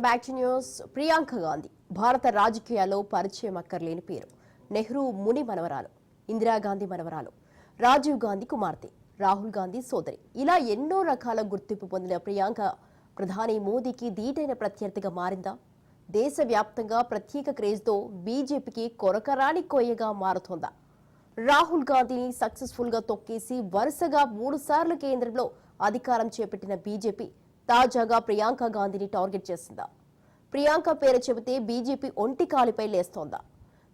Back to news. Priyanka Gandhi భారత రాజకీయాల్లో పరిచయం అక్కర్లేని పేరు. నెహ్రూ ముని మనవరాలు, ఇందిరాగాంధీ మనవరాలు, రాజీవ్ గాంధీ కుమార్తె, రాహుల్ గాంధీ సోదరి, ఇలా ఎన్నో రకాల గుర్తింపు పొందిన ప్రియాంక ప్రధాని మోదీకి ధీటైన ప్రత్యర్థిగా మారిందా? దేశవ్యాప్తంగా ప్రత్యేక క్రేజ్తో బీజేపీకి కొరకరాని కొయ్యగా మారుతోందా? రాహుల్ గాంధీని సక్సెస్ఫుల్ గా తొక్కేసి వరుసగా 3 సార్లు కేంద్రంలో అధికారం చేపట్టిన బీజేపీ తాజాగా ప్రియాంక గాంధీని టార్గెట్ చేసిందా? ప్రియాంక పేరు చెబితే బీజేపీ ఒంటి కాలిపై లేస్తోందా?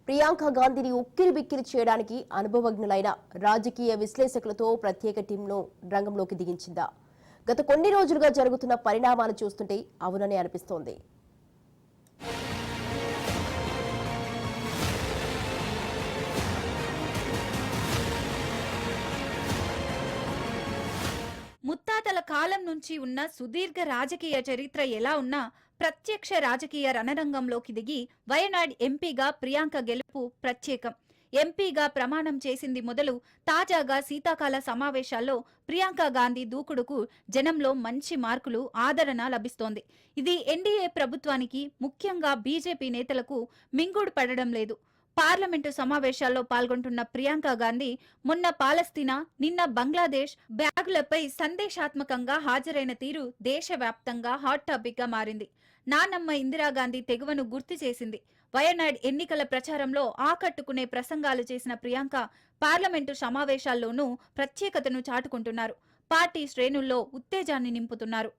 ప్రియాంక గాంధీని ఉక్కిరి బిక్కిరి చేయడానికి అనుభవజ్ఞులైన రాజకీయ విశ్లేషకులతో ప్రత్యేక టీంను రంగంలోకి దిగించిందా? గత కొన్ని రోజులుగా జరుగుతున్న పరిణామాలు చూస్తుంటే అవుననే అనిపిస్తోంది. ముత్తాతల కాలం నుంచి ఉన్న సుదీర్ఘ రాజకీయ చరిత్ర ఎలా ఉన్నా ప్రత్యక్ష రాజకీయ రణరంగంలోకి దిగి వయనాడ్ ఎంపీగా ప్రియాంక గెలుపు ప్రత్యేకం. ఎంపీగా ప్రమాణం చేసింది మొదలు తాజాగా శీతాకాల సమావేశాల్లో ప్రియాంక గాంధీ దూకుడుకు జనంలో మంచి మార్కులు, ఆదరణ లభిస్తోంది. ఇది ఎన్డీఏ ప్రభుత్వానికి, ముఖ్యంగా బీజేపీ నేతలకు మింగుడు పడడం లేదు. పార్లమెంటు సమావేశాల్లో పాల్గొంటున్న ప్రియాంక గాంధీ మొన్న పాలస్తీనా, నిన్న బంగ్లాదేశ్ బ్యాగులపై సందేశాత్మకంగా హాజరైన తీరు దేశవ్యాప్తంగా హాట్ టాపిక్ గా మారింది. నానమ్మ ఇందిరాగాంధీ తెగువను గుర్తు చేసింది. వయనాడ్ ఎన్నికల ప్రచారంలో ఆకట్టుకునే ప్రసంగాలు చేసిన ప్రియాంక పార్లమెంటు సమావేశాల్లోనూ ప్రత్యేకతను చాటుకుంటున్నారు. పార్టీ శ్రేణుల్లో ఉత్తేజాన్ని నింపుతున్నారు.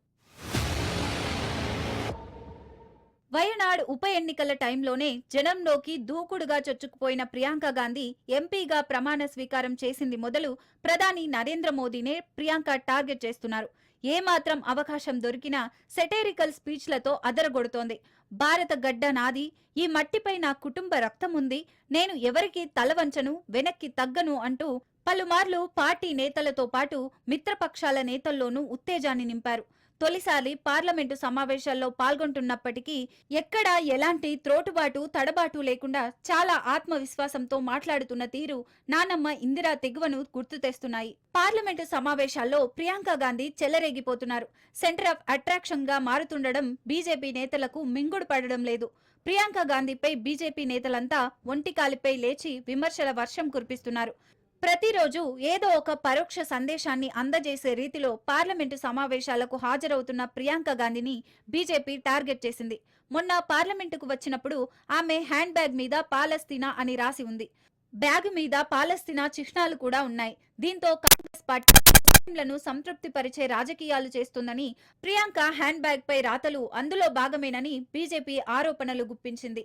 వయనాడ్ ఉప ఎన్నికల టైంలోనే జనంలోకి దూకుడుగా చొచ్చుకుపోయిన ప్రియాంక గాంధీ ఎంపీగా ప్రమాణ స్వీకారం చేసింది మొదలు ప్రధాని నరేంద్ర మోదీనే ప్రియాంక టార్గెట్ చేస్తున్నారు. ఏమాత్రం అవకాశం దొరికినా సెటైరికల్ స్పీచ్లతో అదరగొడుతోంది. భారత గడ్డ నాది, ఈ మట్టిపై నా కుటుంబ రక్తం ఉంది, నేను ఎవరికీ తలవంచను, వెనక్కి తగ్గను అంటూ పలుమార్లు పార్టీ నేతలతో పాటు మిత్రపక్షాల నేతల్లోనూ ఉత్తేజాన్ని నింపారు. తొలిసారి పార్లమెంటు సమావేశాల్లో పాల్గొంటున్నప్పటికీ ఎక్కడా ఎలాంటి త్రోటుబాటు, తడబాటు లేకుండా చాలా ఆత్మవిశ్వాసంతో మాట్లాడుతున్న తీరు నానమ్మ ఇందిరా తెగువను గుర్తు తెస్తున్నాయి. పార్లమెంటు సమావేశాల్లో ప్రియాంక గాంధీ చెలరేగిపోతున్నారు. సెంటర్ ఆఫ్ అట్రాక్షన్ గా మారుతుండడం బీజేపీ నేతలకు మింగుడు పడడం లేదు. ప్రియాంక గాంధీపై బీజేపీ నేతలంతా ఒంటికాలిపై లేచి విమర్శల వర్షం కురిపిస్తున్నారు. ప్రతిరోజు ఏదో ఒక పరోక్ష సందేశాన్ని అందజేసే రీతిలో పార్లమెంటు సమావేశాలకు హాజరవుతున్న ప్రియాంక గాంధీని బీజేపీ టార్గెట్ చేసింది. మొన్న పార్లమెంటుకు వచ్చినప్పుడు ఆమె హ్యాండ్ బ్యాగ్ మీద పాలస్తీనా అని రాసి ఉంది. బ్యాగ్ మీద పాలస్తీనా చిహ్నాలు కూడా ఉన్నాయి. దీంతో కాంగ్రెస్ పార్టీ ముస్లింలను సంతృప్తిపరిచే రాజకీయాలు చేస్తుందని, ప్రియాంక హ్యాండ్ బ్యాగ్ పై రాతలు అందులో భాగమేనని బీజేపీ ఆరోపణలు గుప్పించింది.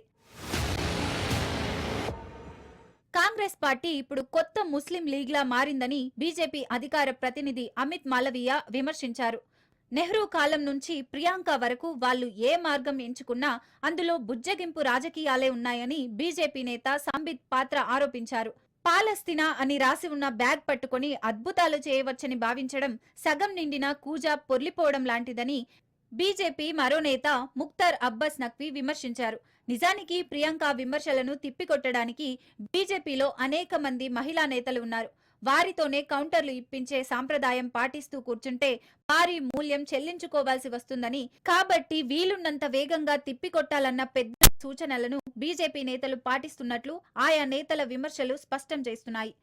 కాంగ్రెస్ పార్టీ ఇప్పుడు కొత్త ముస్లిం లీగ్ లా మారిందని బీజేపీ అధికార ప్రతినిధి అమిత్ మాలవీయ విమర్శించారు. నెహ్రూ కాలం నుంచి ప్రియాంక వరకు వాళ్ళు ఏ మార్గం ఎంచుకున్నా అందులో బుజ్జగింపు రాజకీయాలే ఉన్నాయని బీజేపీ నేత సంబిత్ పాత్ర ఆరోపించారు. పాలస్తీనా అని రాసి ఉన్న బ్యాగ్ పట్టుకుని అద్భుతాలు చేయవచ్చని భావించడం సగం నిండిన కూజా పొర్లిపోవడం లాంటిదని బీజేపీ మరో నేత ముఖ్తార్ అబ్బాస్ నఖ్వీ విమర్శించారు. నిజానికి ప్రియాంక విమర్శలను తిప్పికొట్టడానికి బీజేపీలో అనేక మంది మహిళా నేతలు ఉన్నారు. వారితోనే కౌంటర్లు ఇప్పించే సాంప్రదాయం పాటిస్తూ కూర్చుంటే భారీ మూల్యం చెల్లించుకోవాల్సి వస్తుందని, కాబట్టి వీలున్నంత వేగంగా తిప్పికొట్టాలన్న పెద్ద సూచనలను బీజేపీ నేతలు పాటిస్తున్నట్లు ఆయా నేతల విమర్శలు స్పష్టం చేస్తున్నాయి.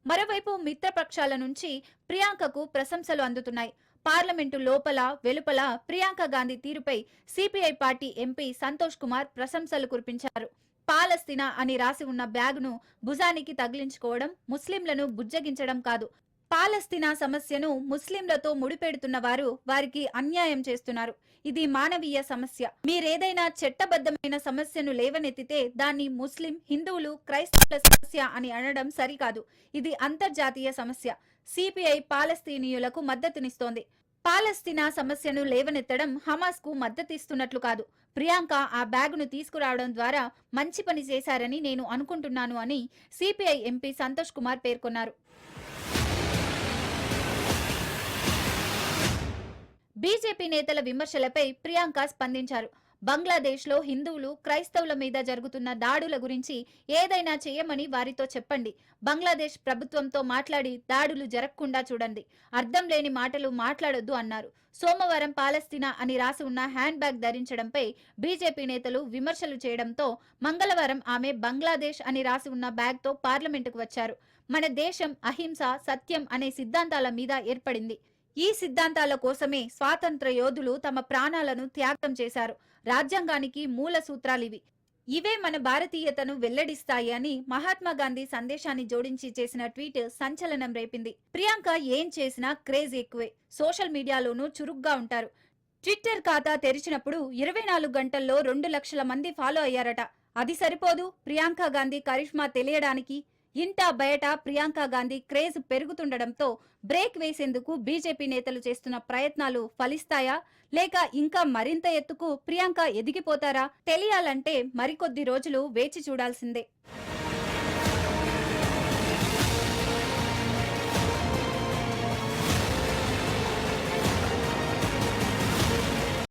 మరోవైపు మిత్రపక్షాల నుంచి ప్రియాంకకు ప్రశంసలు అందుతున్నాయి. పార్లమెంటు లోపల వెలుపల ప్రియాంక గాంధీ తీరుపై CPI party MP Santosh Kumar ప్రశంసలు కురిపించారు. పాలస్తీనా అని రాసి ఉన్న బ్యాగును భుజానికి తగిలించుకోవడం ముస్లింలను బుజ్జగించడం కాదు, పాలస్తీనా సమస్యను ముస్లింలతో ముడిపెడుతున్న వారు వారికి అన్యాయం చేస్తున్నారు. ఇది మానవీయ సమస్య. మీరేదైనా చట్టబద్ధమైన సమస్యను లేవనెత్తితే దాన్ని ముస్లిం, హిందువులు, క్రైస్తవుల సమస్య అని అనడం సరికాదు. ఇది అంతర్జాతీయ సమస్య. సిపిఐ పాలస్తీనీయులకు మద్దతునిస్తోంది. పాలస్తీనా సమస్యను లేవనెత్తడం హమాస్ కు మద్దతిస్తున్నట్లు కాదు. ప్రియాంక ఆ బ్యాగును తీసుకురావడం ద్వారా మంచి పని చేశారని నేను అనుకుంటున్నాను అని సిపిఐ ఎంపీ సంతోష్ కుమార్ పేర్కొన్నారు. బీజేపీ నేతల విమర్శలపై ప్రియాంక స్పందించారు. బంగ్లాదేశ్లో హిందువులు క్రైస్తవుల మీద జరుగుతున్న దాడుల గురించి ఏదైనా చేయమని వారితో చెప్పండి. బంగ్లాదేశ్ ప్రభుత్వంతో మాట్లాడి దాడులు జరగకుండా చూడండి. అర్థం లేని మాటలు మాట్లాడొద్దు అన్నారు. సోమవారం పాలస్తీనా అని రాసి ఉన్న హ్యాండ్ బ్యాగ్ ధరించడంపై బీజేపీ నేతలు విమర్శలు చేయడంతో మంగళవారం ఆమె బంగ్లాదేశ్ అని రాసి ఉన్న బ్యాగ్తో పార్లమెంటుకు వచ్చారు. మన దేశం అహింస, సత్యం అనే సిద్ధాంతాల మీద ఏర్పడింది. ఈ సిద్ధాంతాల కోసమే స్వాతంత్ర యోధులు తమ ప్రాణాలను త్యాగం చేశారు. రాజ్యాంగానికి మూల సూత్రాలివి. ఇవే మన భారతీయతను వెల్లడిస్తాయి అని మహాత్మా గాంధీ సందేశాన్ని జోడించి చేసిన ట్వీట్ సంచలనం రేపింది. ప్రియాంక ఏం చేసినా క్రేజ్ ఎక్కువే. సోషల్ మీడియాలోనూ చురుగ్గా ఉంటారు. ట్విట్టర్ ఖాతా తెరిచినప్పుడు 24 గంటల్లో 2 లక్షల మంది ఫాలో అయ్యారట. అది సరిపోదు ప్రియాంక గాంధీ కరిష్మా తెలియడానికి. ఇంటా బయట ప్రియాంక గాంధీ క్రేజ్ పెరుగుతుండడంతో బ్రేక్ వేసేందుకు బీజేపీ నేతలు చేస్తున్న ప్రయత్నాలు ఫలిస్తాయా లేక ఇంకా మరింత ఎత్తుకు ప్రియాంక ఎదిగిపోతారా తెలియాలంటే మరికొద్ది రోజులు వేచి చూడాల్సిందే.